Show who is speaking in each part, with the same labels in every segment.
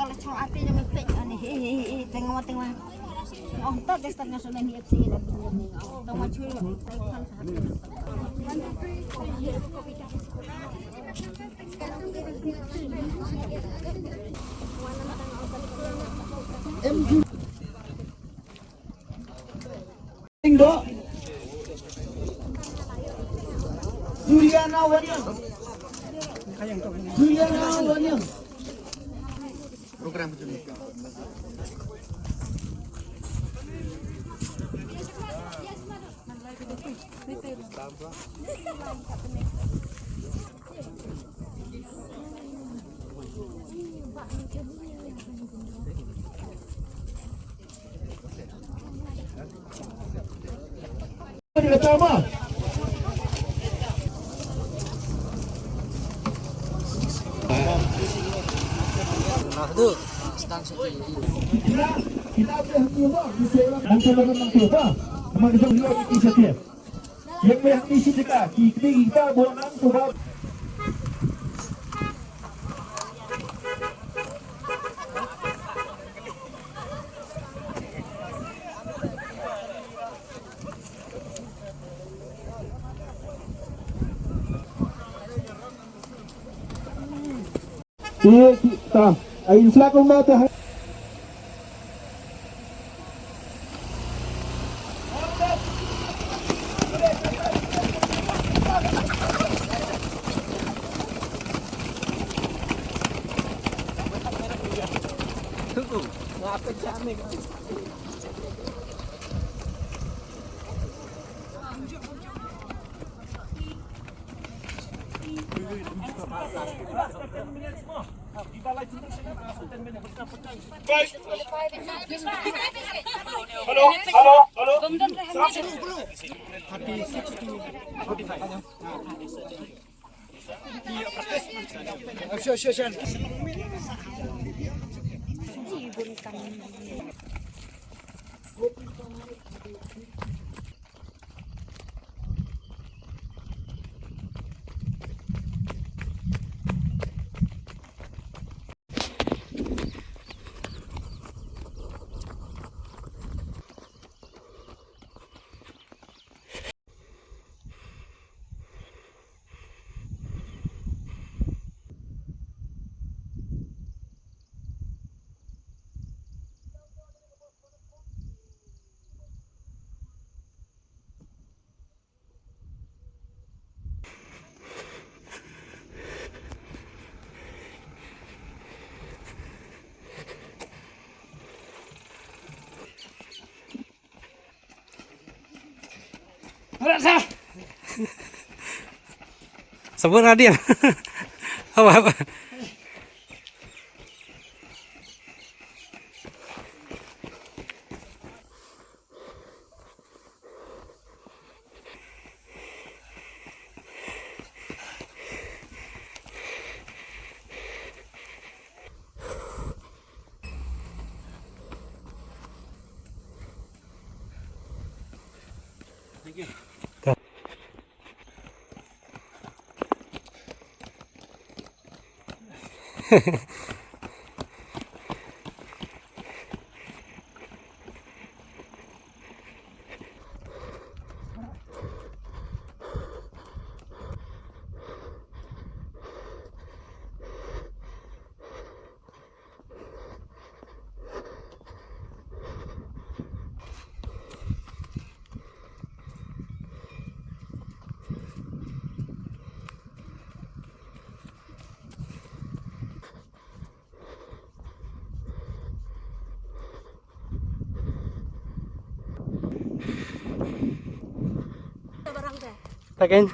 Speaker 1: Kalau cowok artinya mepek nih, tengok. Oh, tak tesnya sudah di FC dan ini. Tak mau cuy, tekan
Speaker 2: Indo Juliana Wanyang program itu pertama
Speaker 3: itu stansi
Speaker 2: kita mencoba mencoba mencoba inisiatif yang mengisi kita boleh coba kita ay selakong mata
Speaker 3: sebut dia apa Takin.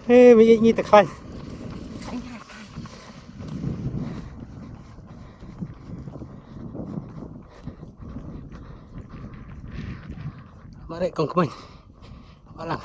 Speaker 3: Bây giờ tật khăn. Mà đây còn của mình. Quá lặng.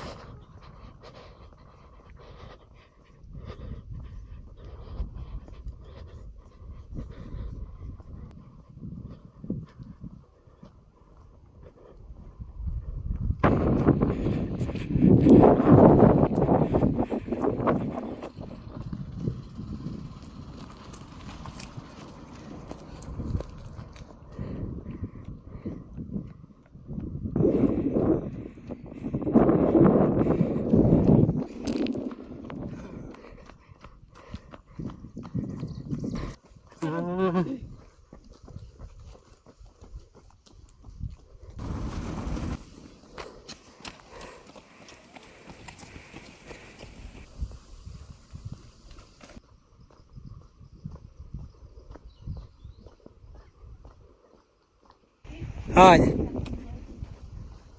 Speaker 3: Rồi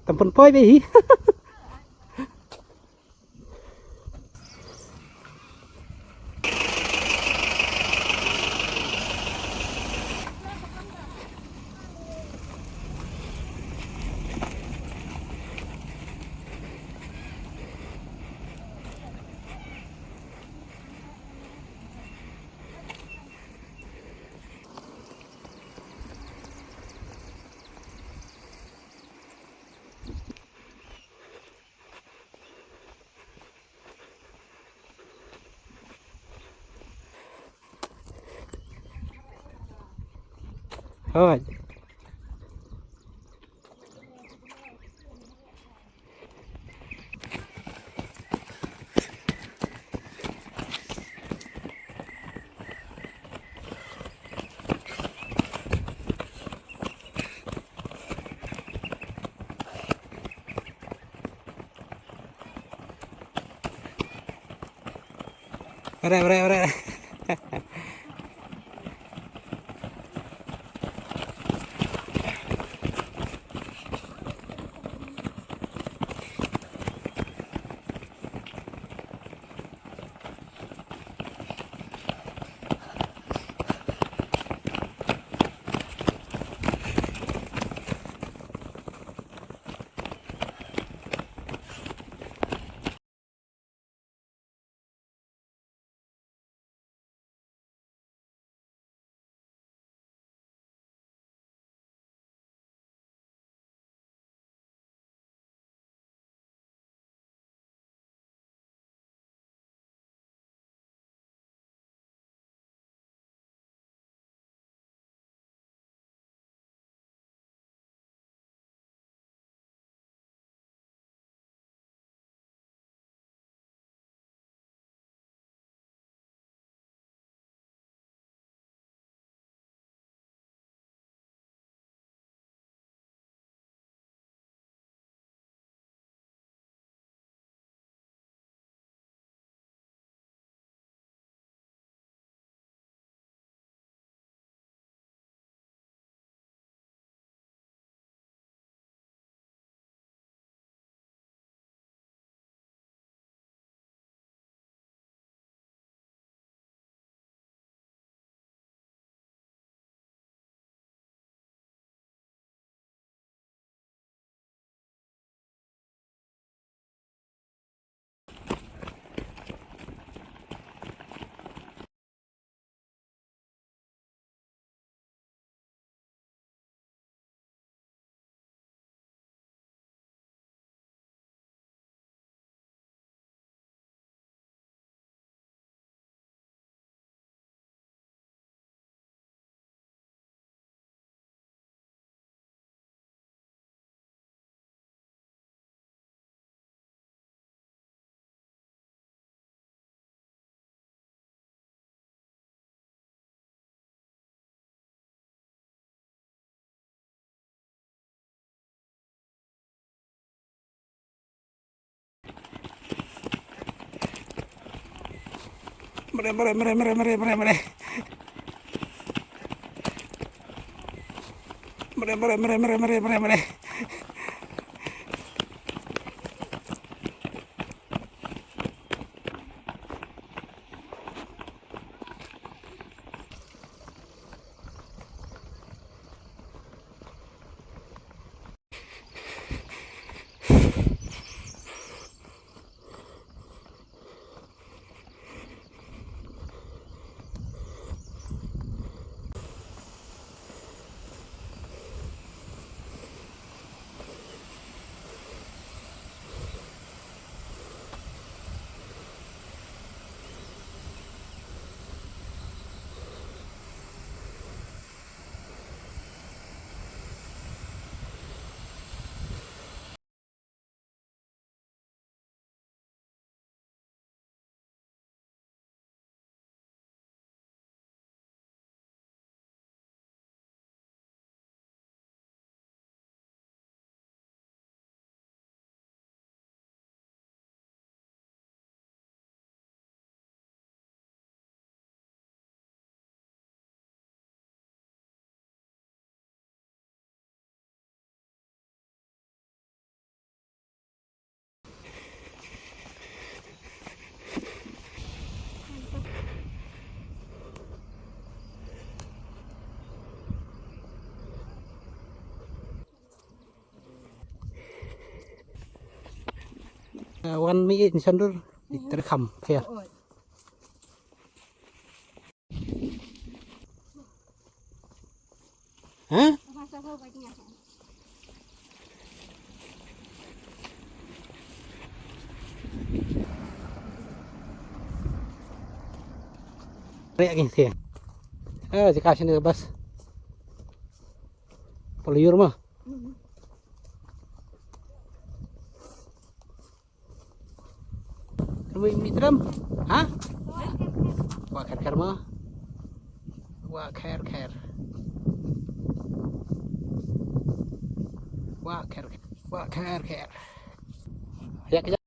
Speaker 3: tầm phần phơi đi. Rồi vào đây. Mare. Wan mi in sandur terekam ya. Hah? Rek ni sih. Jika sini bas. Poliur mah. Kami mitram, hah? Wah ker mah. Wah ker. Wah ker. Ya kerja.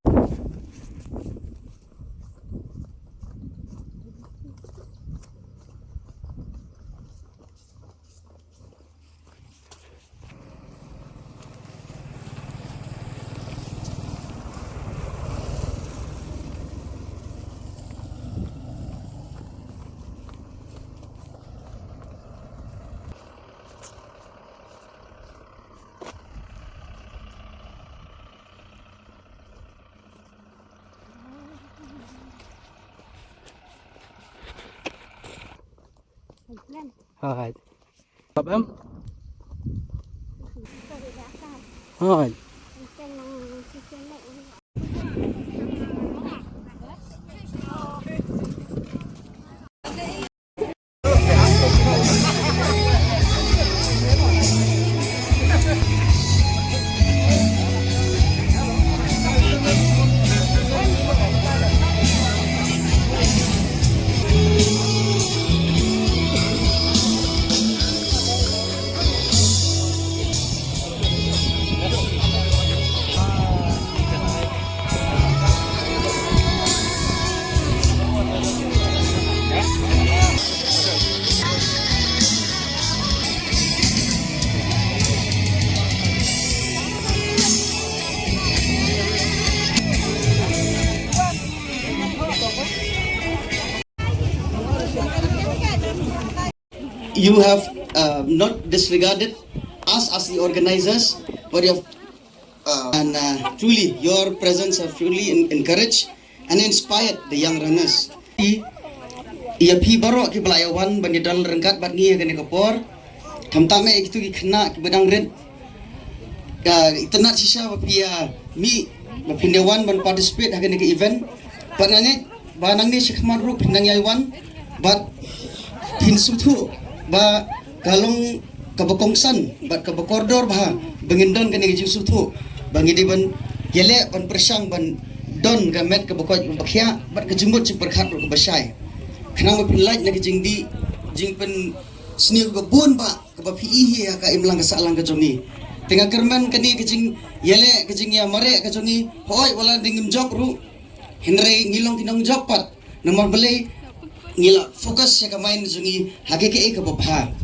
Speaker 3: Rồi. Tập em. Rồi.
Speaker 4: You have not disregarded us as the organizers, but you have truly your presence have truly encouraged and inspired the young runners. Ia pi baro ki belayawan bandidal rengkat bat ngi ke nekapor tamtame itu ki kena ki bedang red itnat sisa bapia mi bapindewan ban participate hagen ke event panange banang ni sekmar ru pinang yawan bat pin sutu ba kalong kabakongsan bat kabakordor bah bengindon ke ngi sutu bangi ban yele ban persang ban don gamet kabakoj bakhya bat kejumut ci perkhat ru basai kenang pinlaj na jingdi jingpen seni kebun ba kebapi ihi ka imlang kasalang kejongi tengah kerman kani kejing yele kejing ya mare kejongi hoi wala dingim job ru henry ngilong tinong job pat nomor beli ngila fokus ya kamain jongi hakeke ke babha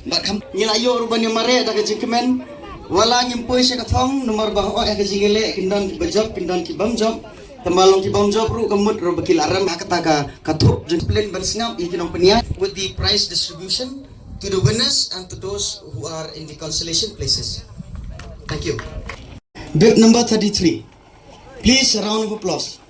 Speaker 4: ba kam ngila yo ru bani mare da kejing kemen wala ngimpoi se kathong nomor bahwa ya kejing yele kindon bejob kindon ki bam job Temalong kibang job ru kemut ru bekil aram hakataga katup discipline bersngap ikinong peniat with the prize distribution to the winners and to those who are in the consolation places. Thank you. Bib number 33. Please a round of applause.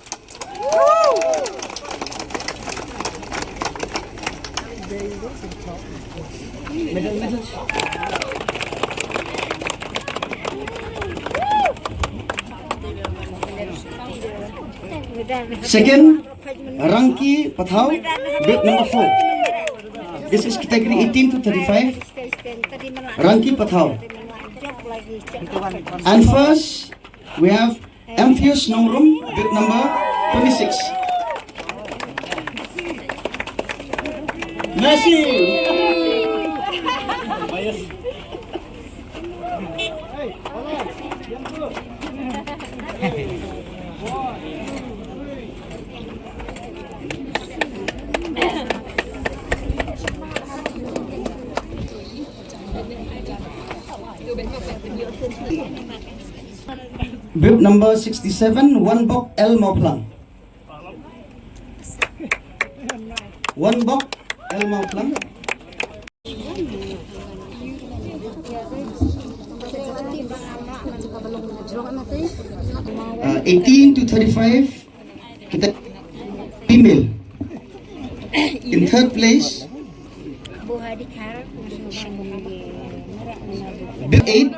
Speaker 4: Second, Rangki Pathau, bib number 4. This is category 18 to 35. Rangki Pathau. And first, we have Amphius Nongrum, bib number 26. Nasi. Bib number 67, one bok L Mauplang. One bok L Mauplang. 18 to 35 kita female. In third place, Bib 8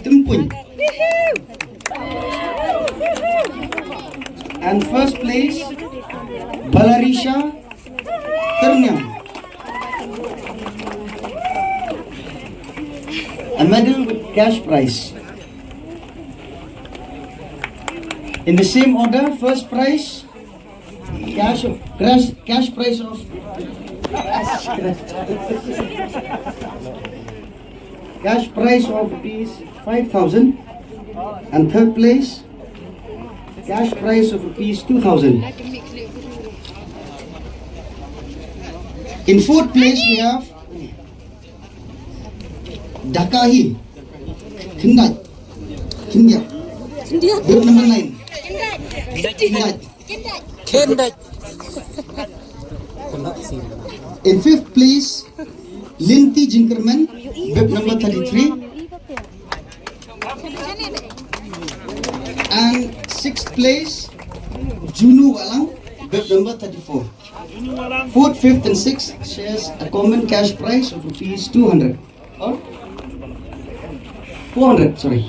Speaker 4: Tumpun. And first place, Balarisha Ternyang. A medal with cash prize. In the same order, first prize, cash prize of cash prize of rupees 5,000, and third place, cash prize of rupees 2,000. In fourth place, we have Dakahi, Kindat, group number 9.
Speaker 3: Kendat.
Speaker 4: In fifth place, Linti Jinkerman, group number 33. And sixth place, Junu Walang, group number 34. Fourth, fifth, and sixth shares a common cash prize of rupees 200 or 400. Sorry.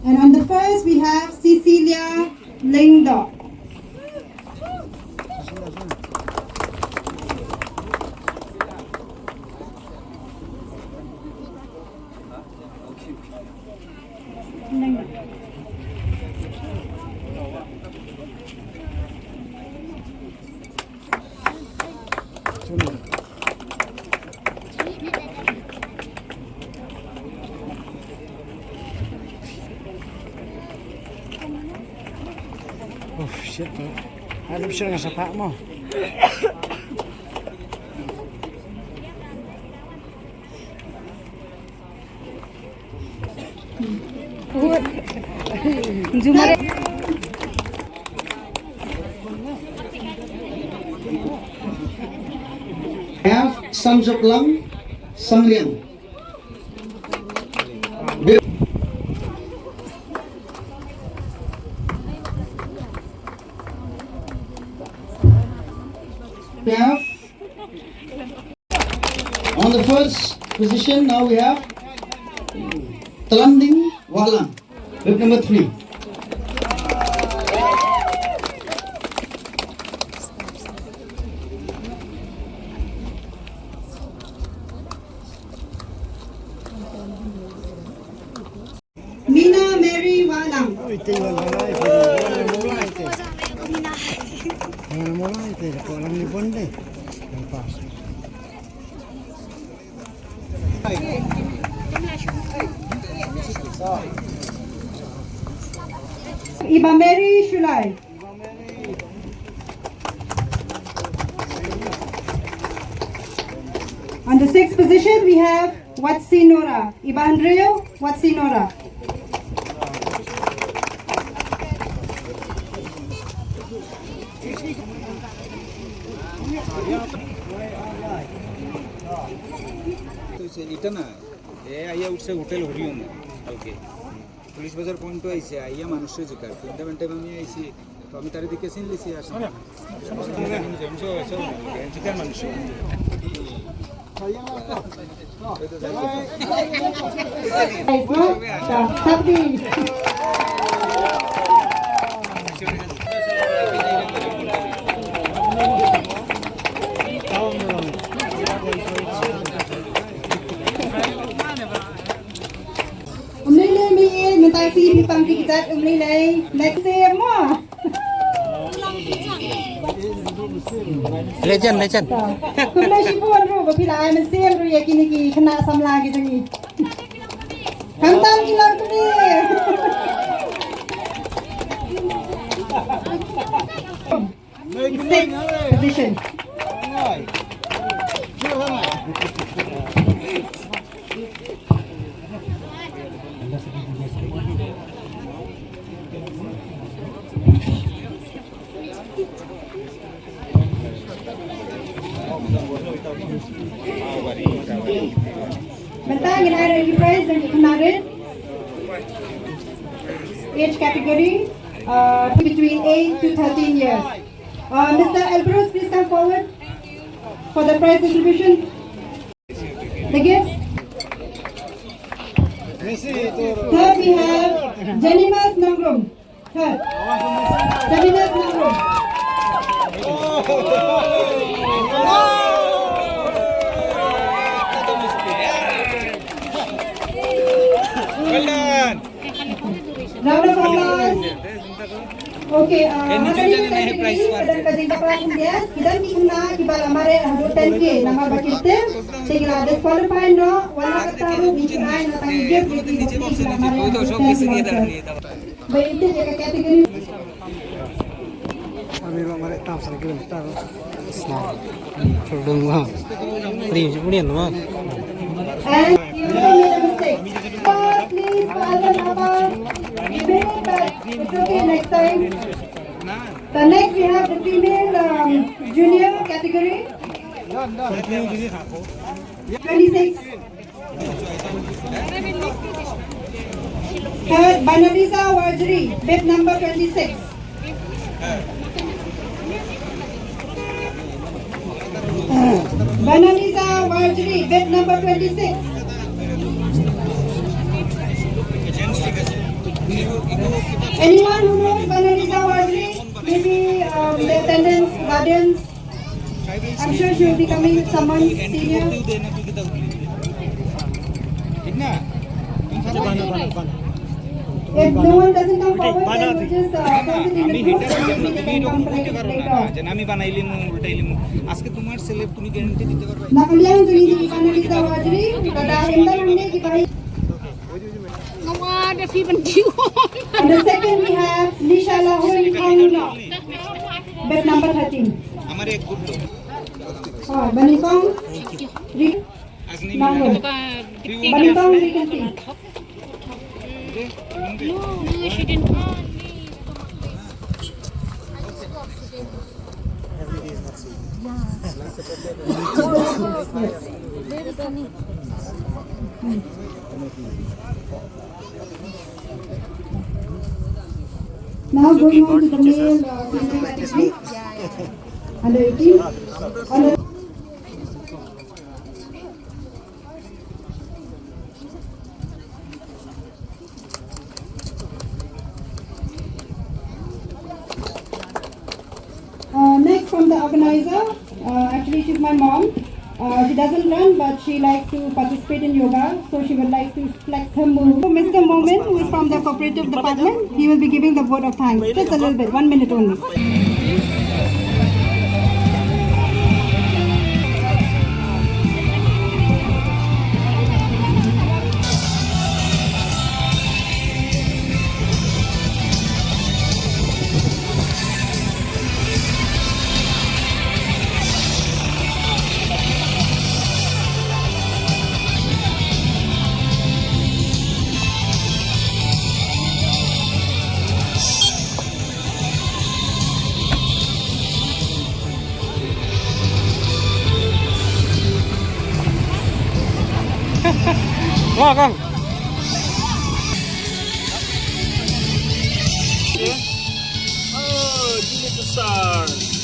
Speaker 5: And on the first, we have Cecilia Lingdo.
Speaker 3: Oh shit, bro. Hanap siya nga sa paa mo.
Speaker 4: I have Sanjoklang Sangliang. We have on the first position. Now we have Talanding Walang, group number 3.
Speaker 5: Mina Mary Walang.
Speaker 3: Ito yung mulai. Ang mulai ito. Ako alam ni Bonde. Ang pas.
Speaker 5: Iba Mary Shulay. On the sixth position, we have Watsi Nora. Iba Andreo, Watsi Nora.
Speaker 6: এটা না আইয়া উঠছে hotel Hariom কালকে police বাজার point আইছে আইয়া মানুষের জোগাড় তিনটা ঘন্টা আমি আইছি তো আমি তার দিকে চিনলিছি আসলে মানুষ
Speaker 5: Mentang si Pipang Kikitat umlilay next year mo.
Speaker 3: Legend, legend.
Speaker 5: Kumlay si Puan ro, bapila ay man siya ro yakin ki kena sam lagi jangi. Kamtam kilar ko ni. Sixth position. Bentang in our prize and kemarin. Age category between 8 to 13 years. Mr. Elbrus, please come forward for the prize distribution. The gifts. Third, we have Janimas Nangrum. Third. Janimas Nangrum.
Speaker 6: Well done.
Speaker 5: Round of applause. Okay,
Speaker 3: Kami mari tahu sana kita tahu. Nah, sudah mau. Please, kemudian mau.
Speaker 5: And you made a mistake. Please, it's okay next time. The next we have the female junior category. 26. Third, Banalisa Warjari, bib number 26. Banalisa Warjari, bib number 26. Anyone who knows Banalisa Warjari, maybe the attendants, guardians, I'm sure she will be coming with someone senior. If no one doesn't come forward, then we just post it in the group and we can come later. Nakaliang juni di Banalisa Warjari, kadahindan हमने कि भाई. And the second we have Nisha Lahul Kaungla, bed number 13. Banikong, Banikong, Rikanti.
Speaker 1: No, she didn't.
Speaker 5: Now going on to the male senior category, under 18. Next from the organizer, actually she's my mom. She doesn't run, but she likes to participate in yoga, so she would like to flex her move. So Mr. Momin, who is from the cooperative department, he will be giving the vote of thanks. Just a little bit, 1 minute only.
Speaker 3: Wah, Kang.
Speaker 6: Oh, Juliet Stars.